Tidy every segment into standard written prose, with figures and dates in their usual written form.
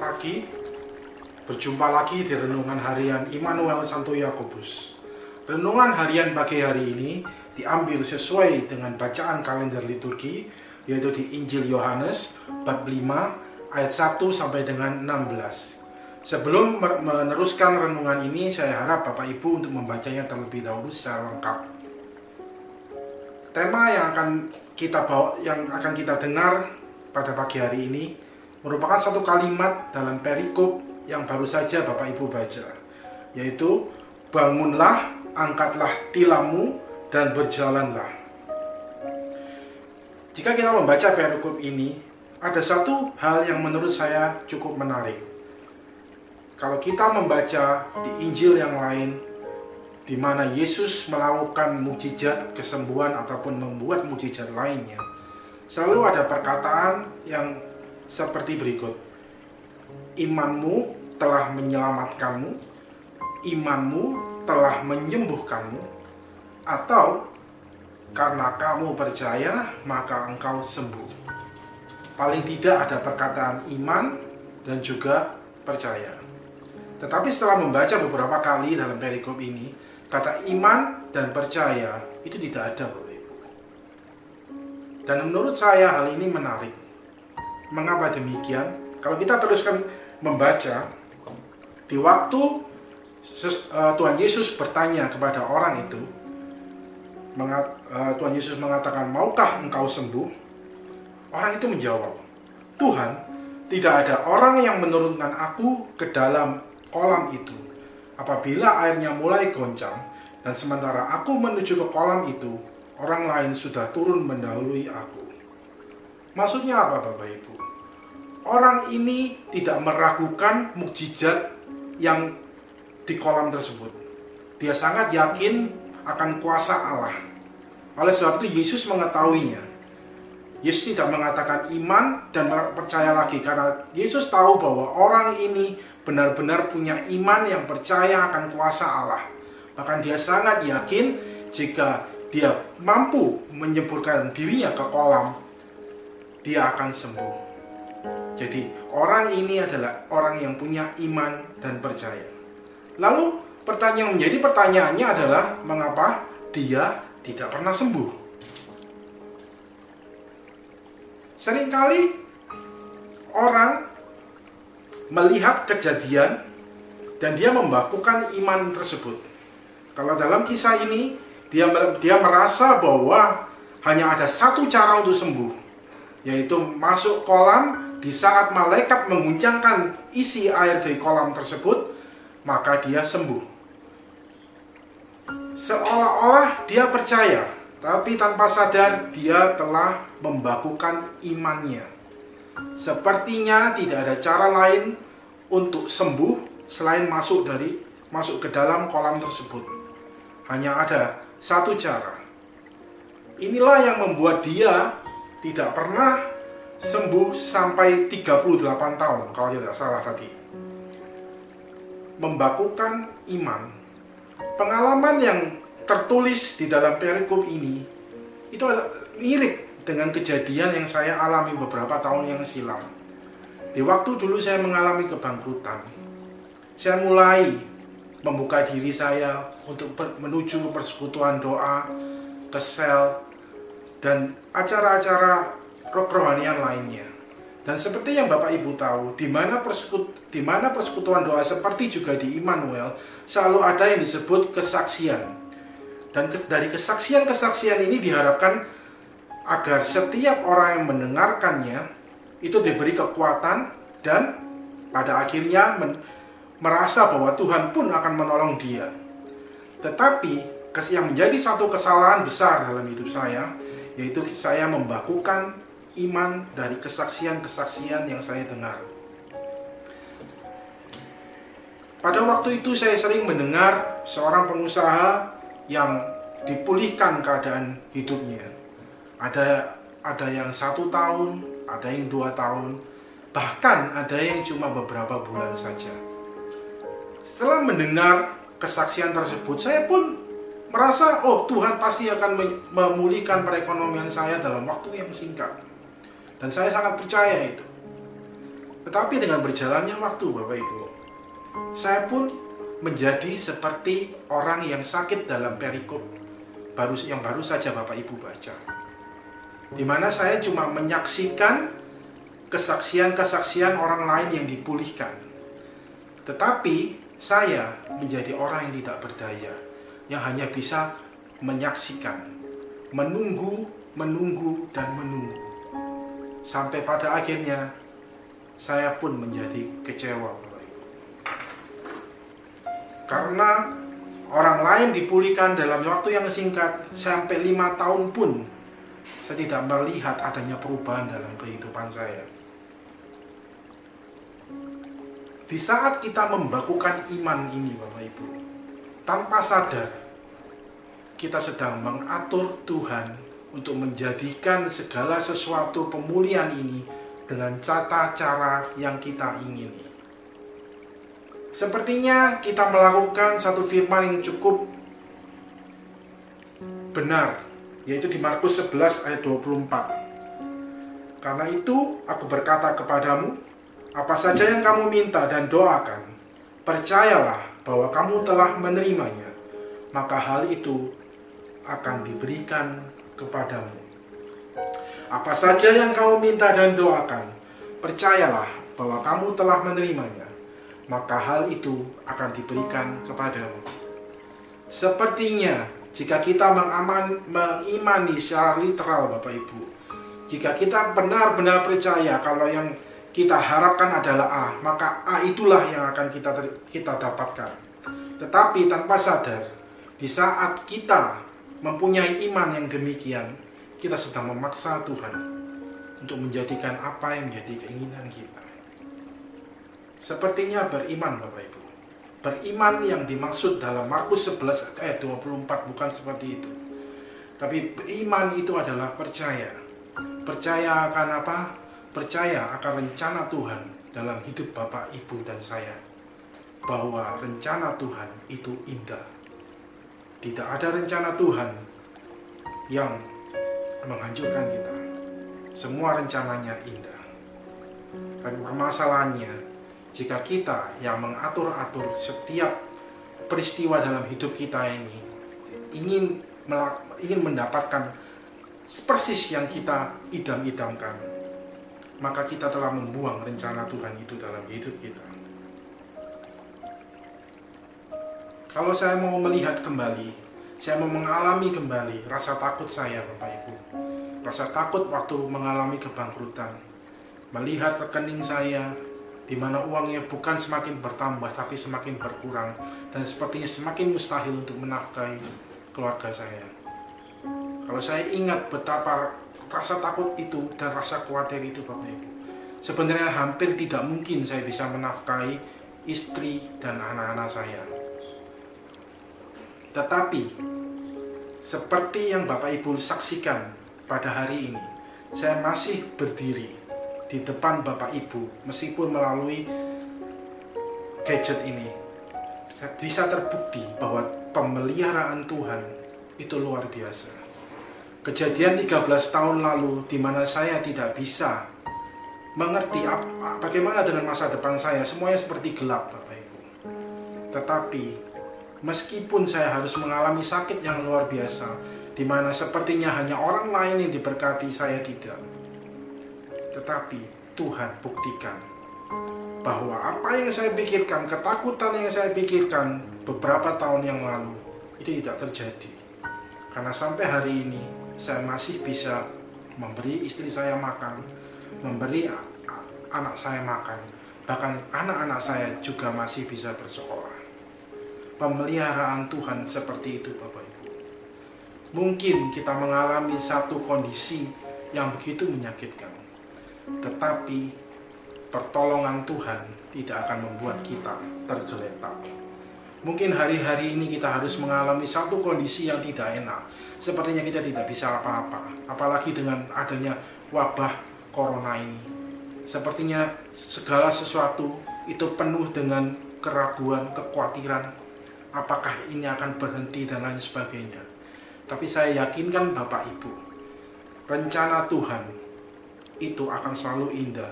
Selamat pagi, berjumpa lagi di Renungan Harian Immanuel Santo Yakobus. Renungan harian pagi hari ini diambil sesuai dengan bacaan kalender liturgi, yaitu di Injil Yohanes bab 5 ayat 1 sampai dengan 16. Sebelum meneruskan renungan ini, saya harap Bapak Ibu untuk membacanya terlebih dahulu secara lengkap. Tema yang akan kita dengar pada pagi hari ini merupakan satu kalimat dalam perikop yang baru saja Bapak Ibu baca, yaitu bangunlah, angkatlah tilammu, dan berjalanlah. Jika kita membaca perikop ini, ada satu hal yang menurut saya cukup menarik. Kalau kita membaca di Injil yang lain, di mana Yesus melakukan mukjizat kesembuhan ataupun membuat mukjizat lainnya, selalu ada perkataan yang seperti berikut: imanmu telah menyelamatkanmu, imanmu telah menyembuhkanmu, atau karena kamu percaya maka engkau sembuh. Paling tidak ada perkataan iman dan juga percaya. Tetapi setelah membaca beberapa kali dalam perikop ini, kata iman dan percaya itu tidak ada, Bapak Ibu. Dan menurut saya hal ini menarik. Mengapa demikian? Kalau kita teruskan membaca, di waktu Tuhan Yesus bertanya kepada orang itu, Tuhan Yesus mengatakan, maukah engkau sembuh? Orang itu menjawab, Tuhan, tidak ada orang yang menurunkan aku ke dalam kolam itu apabila airnya mulai goncang, dan sementara aku menuju ke kolam itu, orang lain sudah turun mendahului aku. Maksudnya apa, Bapak Ibu? Orang ini tidak meragukan mukjizat yang di kolam tersebut. Dia sangat yakin akan kuasa Allah. Oleh sebab itu Yesus mengetahuinya. Yesus tidak mengatakan iman dan percaya lagi, karena Yesus tahu bahwa orang ini benar-benar punya iman yang percaya akan kuasa Allah. Bahkan dia sangat yakin jika dia mampu menyemburkan dirinya ke kolam, dia akan sembuh. Jadi orang ini adalah orang yang punya iman dan percaya. Lalu menjadi pertanyaannya adalah, mengapa dia tidak pernah sembuh? Seringkali orang melihat kejadian dan dia membakukan iman tersebut. Kalau dalam kisah ini dia merasa bahwa hanya ada satu cara untuk sembuh, yaitu masuk kolam. Di saat malaikat menguncangkan isi air dari kolam tersebut, maka dia sembuh. Seolah-olah dia percaya, tapi tanpa sadar dia telah membakukan imannya. Sepertinya tidak ada cara lain untuk sembuh selain masuk ke dalam kolam tersebut. Hanya ada satu cara. Inilah yang membuat dia tidak pernah sembuh sampai 38 tahun, kalau tidak salah tadi. Membakukan iman. Pengalaman yang tertulis di dalam perikop ini itu mirip dengan kejadian yang saya alami beberapa tahun yang silam. Di waktu dulu saya mengalami kebangkrutan, saya mulai membuka diri saya untuk menuju persekutuan doa, ke sel, dan acara-acara kerohanian lainnya. Dan seperti yang Bapak Ibu tahu, di mana persekutuan doa seperti juga di Immanuel, selalu ada yang disebut kesaksian. Dan dari kesaksian-kesaksian ini diharapkan agar setiap orang yang mendengarkannya itu diberi kekuatan dan pada akhirnya merasa bahwa Tuhan pun akan menolong dia. Tetapi yang menjadi satu kesalahan besar dalam hidup saya, yaitu saya membakukan iman dari kesaksian-kesaksian yang saya dengar. Pada waktu itu saya sering mendengar seorang pengusaha yang dipulihkan keadaan hidupnya. Ada yang 1 tahun, ada yang 2 tahun, bahkan ada yang cuma beberapa bulan saja. Setelah mendengar kesaksian tersebut, saya pun merasa, oh, Tuhan pasti akan memulihkan perekonomian saya dalam waktu yang singkat. Dan saya sangat percaya itu. Tetapi dengan berjalannya waktu, Bapak Ibu, saya pun menjadi seperti orang yang sakit dalam perikop yang baru saja Bapak Ibu baca, di mana saya cuma menyaksikan kesaksian-kesaksian orang lain yang dipulihkan. Tetapi saya menjadi orang yang tidak berdaya, yang hanya bisa menyaksikan, menunggu, dan menunggu. Sampai pada akhirnya saya pun menjadi kecewa, Bapak Ibu. Karena orang lain dipulihkan dalam waktu yang singkat, sampai 5 tahun pun saya tidak melihat adanya perubahan dalam kehidupan saya. Di saat kita membakukan iman ini, Bapak Ibu, tanpa sadar kita sedang mengatur Tuhan untuk menjadikan segala sesuatu pemulihan ini dengan tata cara yang kita ingini. Sepertinya kita melakukan satu firman yang cukup benar, yaitu di Markus 11 ayat 24. Karena itu aku berkata kepadamu, apa saja yang kamu minta dan doakan, percayalah bahwa kamu telah menerimanya, maka hal itu akan diberikan kepadamu. Apa saja yang kamu minta dan doakan, percayalah bahwa kamu telah menerimanya, maka hal itu akan diberikan kepadamu. Sepertinya jika kita mengimani secara literal, Bapak Ibu, jika kita benar-benar percaya kalau yang kita harapkan adalah A, maka A itulah yang akan kita dapatkan. Tetapi tanpa sadar, di saat kita mempunyai iman yang demikian, kita sedang memaksa Tuhan untuk menjadikan apa yang menjadi keinginan kita. Sepertinya beriman, Bapak Ibu. Beriman yang dimaksud dalam Markus 11 ayat 24 bukan seperti itu. Tapi beriman itu adalah percaya. Percaya akan apa? Percaya akan rencana Tuhan dalam hidup Bapak, Ibu, dan saya. Bahwa rencana Tuhan itu indah. Tidak ada rencana Tuhan yang menghancurkan kita. Semua rencananya indah. Tapi permasalahannya, jika kita yang mengatur-atur setiap peristiwa dalam hidup kita ini ingin mendapatkan persis yang kita idam-idamkan, maka kita telah membuang rencana Tuhan itu dalam hidup kita. Kalau saya mau melihat kembali, saya mau mengalami kembali rasa takut saya, Bapak Ibu. Rasa takut waktu mengalami kebangkrutan. Melihat rekening saya, di mana uangnya bukan semakin bertambah, tapi semakin berkurang. Dan sepertinya semakin mustahil untuk menafkahi keluarga saya. Kalau saya ingat betapa rasa takut itu dan rasa khawatir itu, Bapak Ibu, sebenarnya hampir tidak mungkin saya bisa menafkahi istri dan anak-anak saya. Tetapi seperti yang Bapak Ibu saksikan pada hari ini, saya masih berdiri di depan Bapak Ibu meskipun melalui gadget ini. Bisa terbukti bahwa pemeliharaan Tuhan itu luar biasa. Kejadian 13 tahun lalu di mana saya tidak bisa mengerti bagaimana dengan masa depan saya, semuanya seperti gelap, Bapak Ibu. Tetapi meskipun saya harus mengalami sakit yang luar biasa, di mana sepertinya hanya orang lain yang diberkati, saya tidak. Tetapi Tuhan buktikan bahwa apa yang saya pikirkan, ketakutan yang saya pikirkan beberapa tahun yang lalu, itu tidak terjadi. Karena sampai hari ini saya masih bisa memberi istri saya makan, memberi anak saya makan, bahkan anak-anak saya juga masih bisa bersekolah. Pemeliharaan Tuhan seperti itu, Bapak Ibu. Mungkin kita mengalami satu kondisi yang begitu menyakitkan, tetapi pertolongan Tuhan tidak akan membuat kita tergeletak. Mungkin hari-hari ini kita harus mengalami satu kondisi yang tidak enak. Sepertinya kita tidak bisa apa-apa. Apalagi dengan adanya wabah corona ini. Sepertinya segala sesuatu itu penuh dengan keraguan, kekhawatiran. Apakah ini akan berhenti dan lain sebagainya. Tapi saya yakinkan Bapak Ibu, rencana Tuhan itu akan selalu indah.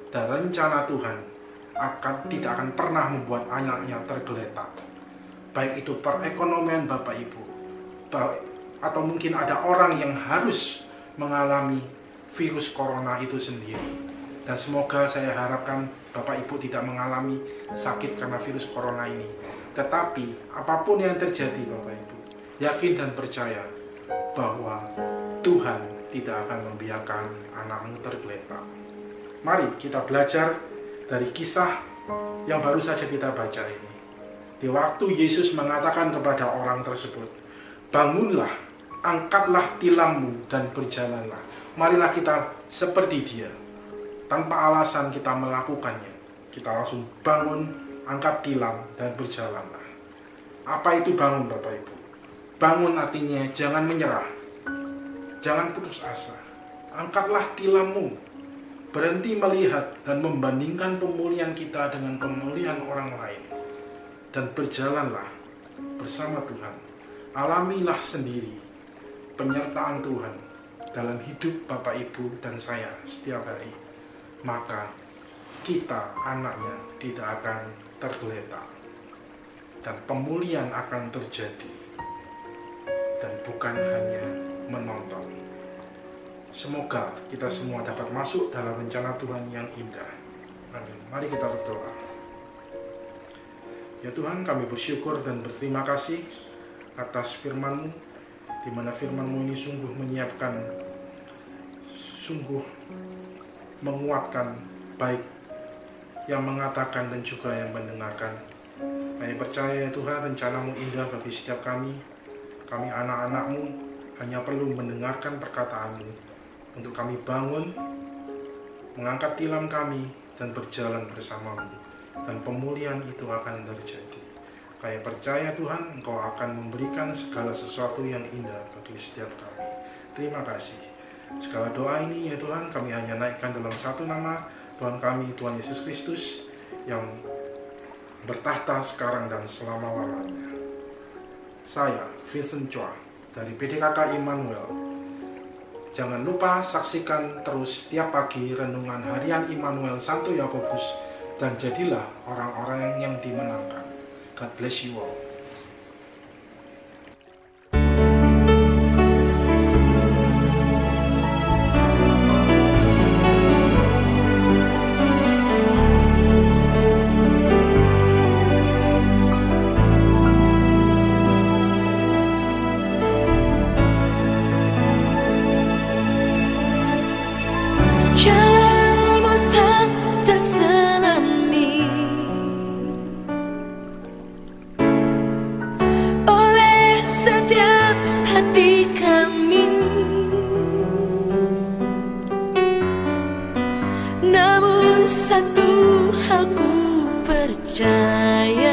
dan rencana Tuhan tidak akan pernah membuat anaknya tergeletak. Baik itu perekonomian Bapak Ibu, atau mungkin ada orang yang harus mengalami virus corona itu sendiri. Dan semoga saya harapkan Bapak Ibu tidak mengalami sakit karena virus corona ini. Tetapi apapun yang terjadi Bapak Ibu, yakin dan percaya bahwa Tuhan tidak akan membiarkan anakmu tergeletak. Mari kita belajar dari kisah yang baru saja kita baca ini. Di waktu Yesus mengatakan kepada orang tersebut, bangunlah, angkatlah tilammu dan berjalanlah. Marilah kita seperti dia. Tanpa alasan kita melakukannya. Kita langsung bangun, angkat tilam dan berjalanlah. Apa itu bangun Bapak Ibu? Bangun artinya jangan menyerah. Jangan putus asa. Angkatlah tilammu. Berhenti melihat dan membandingkan pemulihan kita dengan pemulihan orang lain. Dan berjalanlah bersama Tuhan. Alamilah sendiri penyertaan Tuhan dalam hidup Bapak Ibu dan saya setiap hari. Maka kita anaknya tidak akan tergeletak. Dan pemulihan akan terjadi. Dan bukan hanya menonton. Semoga kita semua dapat masuk dalam rencana Tuhan yang indah. Amin. Mari kita berdoa. Ya Tuhan, kami bersyukur dan berterima kasih atas firman-Mu, di mana firman-Mu ini sungguh menyiapkan, sungguh menguatkan, baik yang mengatakan dan juga yang mendengarkan. Kami percaya ya Tuhan, rencana-Mu indah bagi setiap kami. Kami anak-anak-Mu hanya perlu mendengarkan perkataan-Mu untuk kami bangun, mengangkat tilam kami dan berjalan bersama-Mu. Dan pemulihan itu akan terjadi. Kami percaya Tuhan, Engkau akan memberikan segala sesuatu yang indah bagi setiap kami. Terima kasih. Segala doa ini ya Tuhan, kami hanya naikkan dalam satu nama, Tuhan kami, Tuhan Yesus Kristus, yang bertahta sekarang dan selama-lamanya. Saya, Vincent Chua, dari PDKK Immanuel. Jangan lupa saksikan terus setiap pagi renungan harian Immanuel Santo Yakobus, dan jadilah orang-orang yang dimenangkan. God bless you all. Jalanmu tak terselami oleh setiap hati kami, namun satu hal ku percaya,